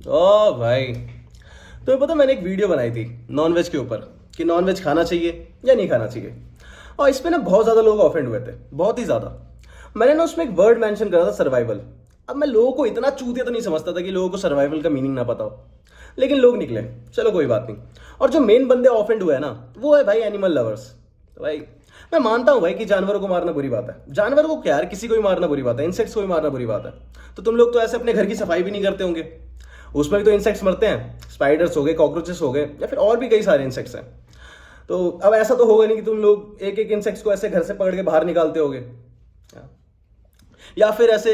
ओ भाई, तुम्हें पता मैंने एक वीडियो बनाई थी नॉनवेज के ऊपर कि नॉनवेज खाना चाहिए या नहीं खाना चाहिए। और इस पे ना बहुत ज़्यादा लोग ऑफेंड हुए थे, बहुत ही ज़्यादा। मैंने ना उसमें एक वर्ड मेंशन करा था, सर्वाइवल। अब मैं लोगों को इतना चूतिया तो नहीं समझता था कि लोगों को सर्वाइवल का मीनिंग ना पता हो, लेकिन लोग निकले। चलो कोई बात नहीं। और जो मेन बंदे ऑफेंड हुए हैं ना, वो है भाई एनिमल लवर्स। तो भाई मैं मानता हूँ भाई कि जानवरों को मारना बुरी बात है। जानवर को क्या यार, किसी को भी मारना बुरी बात है, इंसेक्ट्स को भी मारना बुरी बात है। तो तुम लोग तो ऐसे अपने घर की सफाई भी नहीं करते होंगे, उसमें भी तो इंसेक्ट्स मरते हैं। स्पाइडर्स हो गए, कॉकरोचेस हो गए, या फिर और भी कई सारे इंसेक्ट्स हैं। तो अब ऐसा तो होगा नहीं कि तुम लोग एक एक इंसेक्ट्स को ऐसे घर से पकड़ के बाहर निकालते होगे, या फिर ऐसे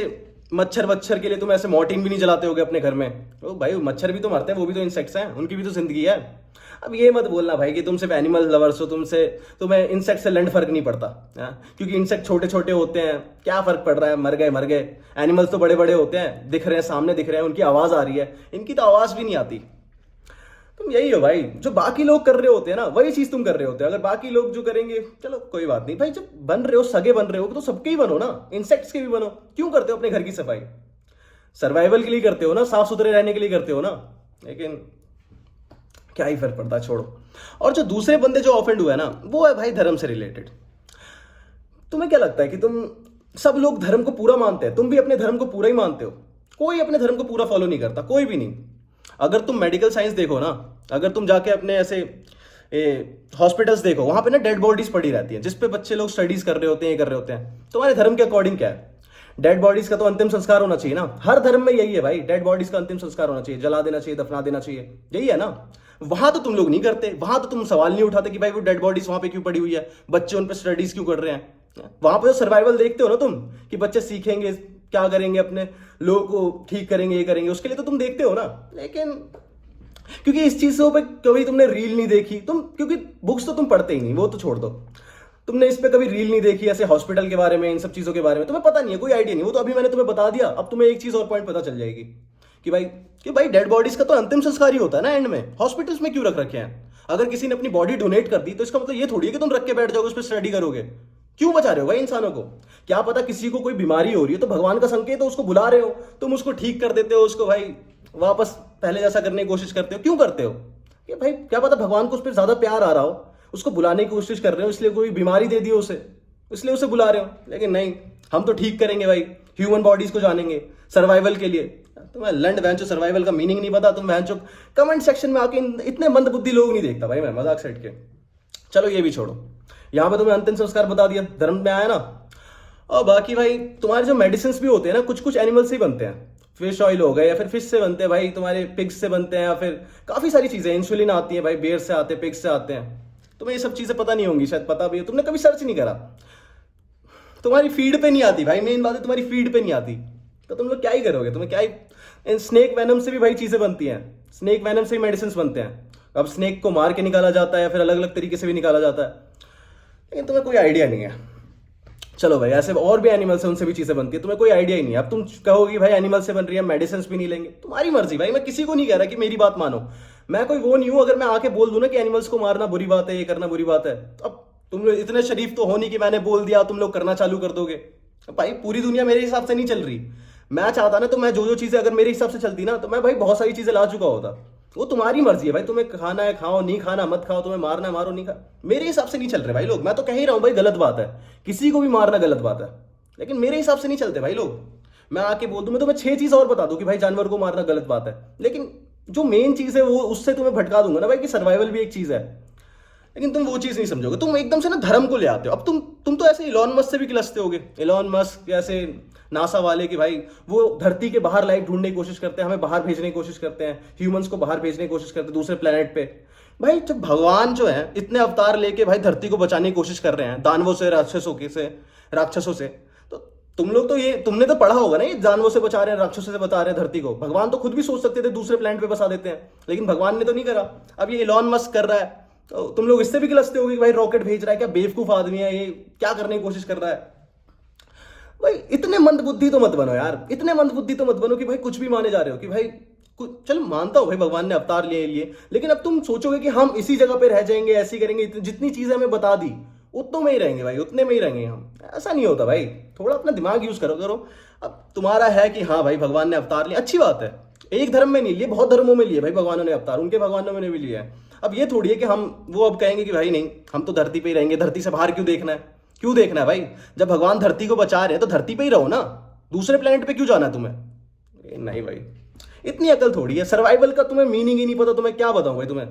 मच्छर वच्छर के लिए तुम ऐसे मॉर्टिन भी नहीं जलाते होगे अपने घर में। तो भाई मच्छर भी तो मरते हैं, वो भी तो इंसेक्ट्स हैं, उनकी भी तो जिंदगी है। अब ये मत बोलना भाई कि तुम सिर्फ एनिमल लवर्स हो, तुम्हें इंसेक्ट से लंड फर्क नहीं पड़ता। क्योंकि इंसेक्ट छोटे छोटे होते हैं, क्या फर्क पड़ रहा है, मर गए मर गए। एनिमल्स तो बड़े बड़े होते हैं, दिख रहे हैं, सामने दिख रहे हैं, उनकी आवाज आ रही है, इनकी तो आवाज भी नहीं आती। तुम यही हो भाई, जो बाकी लोग कर रहे होते हैं ना वही चीज तुम कर रहे होते हो। अगर बाकी लोग जो करेंगे, चलो कोई बात नहीं भाई, जब बन रहे हो, सगे बन रहे हो, तो सबके ही बनो ना, इंसेक्ट्स के भी बनो। क्यों करते हो अपने घर की सफाई? सर्वाइवल के लिए करते हो ना, साफ सुथरे रहने के लिए करते हो ना। लेकिन क्या ही फर्क पड़ता है, छोड़ो। और जो दूसरे बंदे जो ऑफेंड हुए हैं ना, वो है भाई धर्म से रिलेटेड। तुम्हें क्या लगता है कि सब लोग धर्म को पूरा मानते हैं? तुम भी अपने धर्म को पूरा ही मानते हो? कोई अपने धर्म को पूरा फॉलो नहीं करता, कोई भी नहीं। अगर तुम मेडिकल साइंस देखो ना, अगर तुम जाके अपने ऐसे हॉस्पिटल्स देखो, वहां पे ना डेड बॉडीज पड़ी रहती हैं, जिसपे बच्चे लोग स्टडीज कर रहे होते हैं, ये कर रहे होते हैं। तुम्हारे धर्म के अकॉर्डिंग क्या है? डेड बॉडीज का तो अंतिम संस्कार होना चाहिए ना। हर धर्म में यही है भाई, डेड बॉडीज का अंतिम संस्कार होना चाहिए, जला देना चाहिए, दफना देना चाहिए, यही है ना। वहां तो तुम लोग नहीं करते, वहां तो तुम सवाल नहीं उठाते कि भाई वो डेड बॉडीज वहां पे क्यों पड़ी हुई है, बच्चे उन पर स्टडीज क्यों कर रहे हैं। वहां पे तो सर्वाइवल देखते हो ना तुम, कि बच्चे सीखेंगे, क्या करेंगे, अपने लोगों को ठीक करेंगे, ये करेंगे, उसके लिए तो तुम देखते हो ना। लेकिन क्योंकि इस चीज पे कभी तुमने रील नहीं देखी, क्योंकि बुक्स तो तुम पढ़ते ही नहीं, वो तो छोड़ दो। तुमने इस पे कभी रील नहीं देखी ऐसे हॉस्पिटल के बारे में, इन सब चीजों के बारे में तुम्हें पता नहीं है, कोई आइडिया नहीं। वो तो अभी मैंने तुम्हें बता दिया, अब तुम्हें एक चीज और पॉइंट पता चल जाएगी कि भाई डेड बॉडीज का तो अंतिम संस्कार ही होता है ना एंड में। हॉस्पिटल्स में क्यों रख रखे हैं? अगर किसी ने अपनी बॉडी डोनेट कर दी तो इसका मतलब ये थोड़ी है कि तुम रख के बैठ जाओगे, उस पर स्टडी करोगे। क्यों बचा रहे हो भाई इंसानों को? क्या पता किसी को कोई बीमारी हो रही है, तो भगवान का संकेत है, उसको बुला रहे हो, तुम उसको ठीक कर देते हो, उसको भाई वापस पहले जैसा करने की कोशिश करते हो। क्यों करते हो? कि भाई क्या पता भगवान को उस पर ज्यादा प्यार आ रहा हो, उसको बुलाने की कोशिश कर रहे हो, इसलिए कोई बीमारी दे दी हो उसे, इसलिए उसे बुला रहे हो। लेकिन नहीं, हम तो ठीक करेंगे भाई, ह्यूमन बॉडीज को जानेंगे सर्वाइवल के लिए। तुम्हें लंड वैंचो सर्वाइवल का मीनिंग नहीं पता, तुम वैंचो कमेंट सेक्शन में आके इतने मंद बुद्धि लोग नहीं देखता भाई, मैं मजाक सेट के। चलो ये भी छोड़ो, यहाँ पे तुम्हें अंतिम संस्कार बता दिया, धर्म में आया ना। और बाकी भाई तुम्हारे जो मेडिसिन भी होते हैं ना, कुछ कुछ एनिमल से ही बनते हैं। फिश ऑयल हो गए, या फिर फिश से बनते हैं भाई, तुम्हारे पिग्स से बनते हैं, या फिर काफी सारी चीजें, इंसुलिन आती है भाई, बेर से आते हैं, पिग्स से आते हैं। तुम्हें ये सब चीजें पता नहीं होंगी, शायद पता भी हो, तुमने कभी सर्च नहीं करा, तुम्हारी फीड पे नहीं आती भाई, मेन बात है तुम्हारी फीड पे नहीं आती। तो तुम लोग क्या ही करोगे, तुम्हें क्या ही। स्नेक वेनम से भी भाई चीजें बनती हैं, स्नेक वेनम से ही मेडिसिन बनते हैं। अब स्नेक को मार के निकाला जाता है, या फिर अलग अलग तरीके से भी निकाला जाता है, लेकिन तुम्हें कोई आइडिया नहीं है। चलो भाई, ऐसे और भी एनिमल से, उनसे भी चीजें बनती है, तुम्हें कोई आइडिया ही नहीं है। अब तुम कहोगे भाई एनिमल से बन रही है, मेडिसिन भी नहीं लेंगे, तुम्हारी मर्जी भाई। मैं किसी को नहीं कह रहा कि मेरी बात मानो, मैं कोई वो नहीं हूं अगर मैं आके बोल दूं ना कि एनिमल्स को मारना बुरी बात है, ये करना बुरी बात है। अब तुम लोग इतने शरीफ तो हो नहीं कि मैंने बोल दिया तुम लोग करना चालू कर दोगे। भाई पूरी दुनिया मेरे हिसाब से नहीं चल रही। मैं चाहता ना, तो मैं जो जो चीजें अगर मेरे हिसाब से चलती ना, तो मैं भाई बहुत सारी चीजें ला चुका होता। वो तुम्हारी मर्जी है भाई, तुम्हें खाना है खाओ, नहीं खाना मत खाओ, तुम्हें मारना है मारो, नहीं खा। मेरे हिसाब से नहीं चल रहे भाई लोग। मैं तो कह ही रहा हूं भाई, गलत बात है, किसी को भी मारना गलत बात है, लेकिन मेरे हिसाब से नहीं चलते भाई लोग। मैं आके बोल दूं, मैं तुम्हें 6 चीज और बता दूं कि भाई जानवर को मारना गलत बात है, लेकिन जो मेन चीज है वो उससे तुम्हें भटका दूंगा ना भाई, कि सर्वाइवल भी एक चीज है। लेकिन तुम वो चीज नहीं समझोगे, तुम एकदम से ना धर्म को ले आते हो। अब तुम तो ऐसे इलॉन मस्क से भी किलसते होगे, इलॉन मस्क ऐसे नासा वाले, कि भाई वो धरती के बाहर लाइफ ढूंढने की कोशिश करते हैं, हमें बाहर भेजने की कोशिश करते हैं, ह्यूमंस को बाहर भेजने की कोशिश करते हैं दूसरे प्लेनेट पे। भाई जब भगवान जो है इतने अवतार लेके भाई धरती को बचाने की कोशिश कर रहे हैं, दानवों से, राक्षसों से, तो तुम लोग तो ये तुमने तो पढ़ा होगा ना, ये जानवरों से बचा रहे हैं, राक्षसों से बचा रहे हैं धरती को। भगवान तो खुद भी सोच सकते थे दूसरे प्लेनेट पे बसा देते हैं, लेकिन भगवान ने तो नहीं करा। अब ये इलॉन मस्क कर रहा है, तो तुम लोग इससे भी गिलसते होगे कि भाई रॉकेट भेज रहा है, क्या बेवकूफ आदमी है ये, क्या करने की कोशिश कर रहा है। भाई इतने मंद बुद्धि तो मत बनो यार, इतने मंद बुद्धि तो मत बनो कि भाई कुछ भी माने जा रहे हो कि भाई चल मानता हूं भाई भगवान ने अवतार लिए, लेकिन अब तुम सोचोगे कि हम इसी जगह पे रह जाएंगे, ऐसी करेंगे, जितनी चीजें हमें बता दी उतनों में ही रहेंगे भाई, उतने में ही रहेंगे हम। ऐसा नहीं होता भाई, थोड़ा अपना दिमाग यूज करो। अब तुम्हारा है कि हाँ भाई भगवान ने अवतार लिया, अच्छी बात है, एक धर्म में नहीं लिए, बहुत धर्मों में लिए भाई भगवानों ने अवतार, उनके भगवानों ने भी लिया है। अब ये थोड़ी है कि हम वो अब कहेंगे कि भाई नहीं हम तो धरती पे ही रहेंगे, धरती से बाहर क्यों देखना है, क्यों देखना है भाई, जब भगवान धरती को बचा रहे हैं तो धरती पे ही रहो ना, दूसरे प्लेनेट पे क्यों जाना है तुम्हें। नहीं भाई, इतनी अकल थोड़ी है, सर्वाइवल का तुम्हें मीनिंग ही नहीं पता, तुम्हें क्या बताऊं भाई तुम्हें।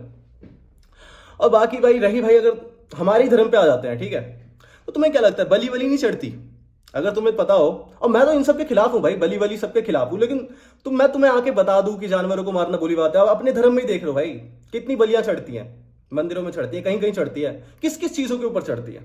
और बाकी भाई रही भाई अगर हमारी धर्म पे आ जाते हैं, ठीक है, तो तुम्हें क्या लगता है बलि वली नहीं चढ़ती, अगर तुम्हें पता हो। और मैं तो इन सब के खिलाफ हूं भाई, बलि वली सबके खिलाफ हूं, लेकिन मैं तुम्हें आके बता दूं कि जानवरों को मारना बुरी बात है। अब अपने धर्म में ही देख लो भाई, कितनी बलियां चढ़ती हैं, मंदिरों में चढ़ती है, कहीं कहीं चढ़ती है, किस किस चीजों के ऊपर चढ़ती है।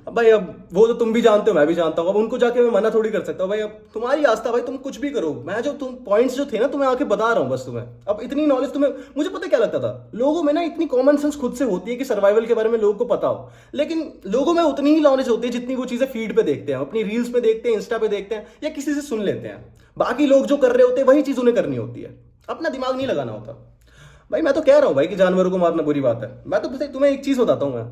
अब भाई अब वो तो तुम भी जानते हो, मैं भी जानता हूँ, अब उनको जाके मैं मना थोड़ी कर सकता हूँ भाई, अब तुम्हारी आस्था भाई, तुम कुछ भी करो, मैं जो तुम पॉइंट्स जो थे ना तुम्हें आके बता रहा हूँ बस तुम्हें। अब इतनी नॉलेज तुम्हें, मुझे पता क्या लगता था, लोगों में ना इतनी कॉमन सेंस खुद से होती है कि सर्वाइवल के बारे में लोगों को पता हो, लेकिन लोगों में उतनी ही नॉलेज होती है जितनी वो चीजें फीड पे देखते हैं, अपनी रील्स पे देखते हैं, इंस्टा पे देखते हैं, या किसी से सुन लेते हैं। बाकी लोग जो कर रहे होते हैं वही चीज उन्हें करनी होती है, अपना दिमाग नहीं लगाना होता। भाई मैं तो कह रहा हूँ भाई कि जानवरों को मारना बुरी बात है। मैं तो तुम्हें एक चीज बताता हूँ, मैं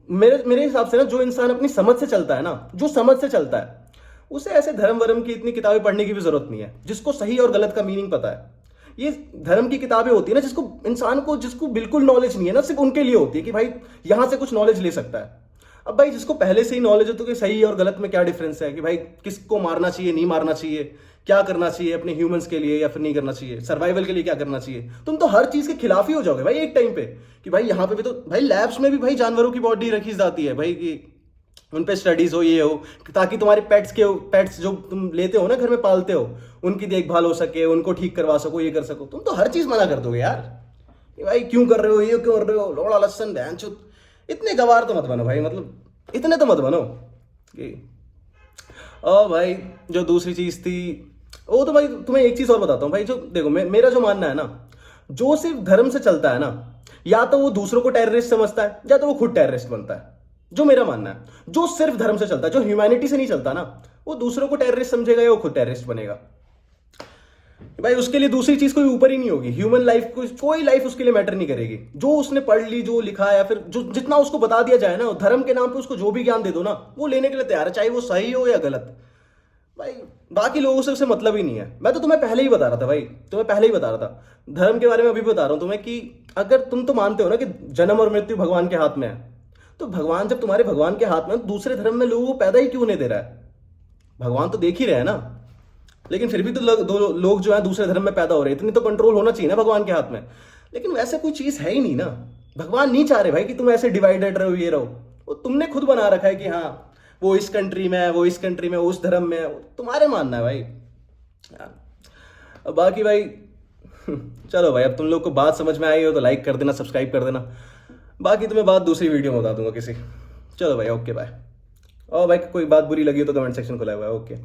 मेरे हिसाब से ना, जो इंसान अपनी समझ से चलता है ना, जो समझ से चलता है, उसे ऐसे धर्म वर्म की इतनी किताबें पढ़ने की भी जरूरत नहीं है। जिसको सही और गलत का मीनिंग पता है, ये धर्म की किताबें होती है ना, जिसको इंसान को, जिसको बिल्कुल नॉलेज नहीं है ना, सिर्फ उनके लिए होती है कि भाई यहां से कुछ नॉलेज ले सकता है। अब भाई जिसको पहले से ही नॉलेज है तो कि सही और गलत में क्या डिफरेंस है, कि भाई किसको मारना चाहिए नहीं मारना चाहिए, क्या करना चाहिए अपने ह्यूमंस के लिए या फिर नहीं करना चाहिए, सर्वाइवल के लिए क्या करना चाहिए, तुम तो हर चीज के खिलाफ ही हो जाओगे भाई एक टाइम पे। कि भाई यहाँ पे भी तो भाई लैब्स में भी भाई जानवरों की बॉडी रखी जाती है भाई, कि उन पे स्टडीज हो, ये हो, ताकि तुम्हारे पेट्स जो तुम लेते हो ना, घर में पालते हो, उनकी देखभाल हो सके, उनको ठीक करवा सको, ये कर सको। तुम तो हर चीज मना कर दोगे यार, कि भाई क्यों कर रहे हो, ये क्यों कर रहे हो, लोड़ा लसन बहन चुत। इतने गवार तो मत बनो भाई, मतलब इतने तो मत बनो कि। और भाई जो दूसरी चीज थी, वो तो भाई तुम्हें एक चीज और बताता हूँ भाई, जो देखो मेरा जो मानना है ना, जो सिर्फ धर्म से चलता है ना, या तो वो दूसरों को टेररिस्ट समझता है या तो वो खुद टेररिस्ट बनता है। जो मेरा मानना है, जो सिर्फ धर्म से चलता है, जो ह्यूमैनिटी से नहीं चलता ना, वो दूसरों को टेररिस्ट समझेगा या वो खुद टेररिस्ट बनेगा। भाई उसके लिए दूसरी चीज कोई ऊपर ही नहीं होगी, ह्यूमन लाइफ कोई लाइफ उसके लिए मैटर नहीं करेगी। जो उसने पढ़ ली, जो लिखा, या फिर जो जितना उसको बता दिया जाए ना, धर्म के नाम पे उसको जो भी ज्ञान दे दो ना, वो लेने के लिए तैयार है, चाहे वो सही हो या गलत। भाई बाकी लोगों से उसे मतलब ही नहीं है। मैं तो तुम्हें पहले ही बता रहा था भाई, तुम्हें पहले ही बता रहा था धर्म के बारे में, अभी बता रहा हूं तुम्हें कि अगर तुम तो मानते हो ना कि जन्म और मृत्यु भगवान के हाथ में है, तो भगवान जब तुम्हारे भगवान के हाथ में, दूसरे धर्म में लोगों को पैदा ही क्यों नहीं दे रहा है। भगवान तो देख ही रहे हैं ना, लेकिन फिर भी तो लोग जो है दूसरे धर्म में पैदा हो रहे हैं। इतनी तो कंट्रोल होना चाहिए ना भगवान के हाथ में, लेकिन वैसे कोई चीज है ही नहीं ना। भगवान नहीं चाह रहे भाई कि तुम ऐसे डिवाइडेड रहो, ये रहो। वो तुमने खुद बना रखा है कि हाँ वो इस कंट्री में है, वो इस कंट्री में, उस धर्म में है, तुम्हारे मानना है भाई। अब बाकी भाई चलो भाई, अब तुम लोग को बात समझ में आई हो तो लाइक कर देना, सब्सक्राइब कर देना। बाकी तुम्हें बात दूसरी वीडियो में बता दूंगा किसी। चलो भाई, ओके बाय। और भाई कोई बात बुरी लगी हो तो कमेंट सेक्शन खुला हुआ है, ओके।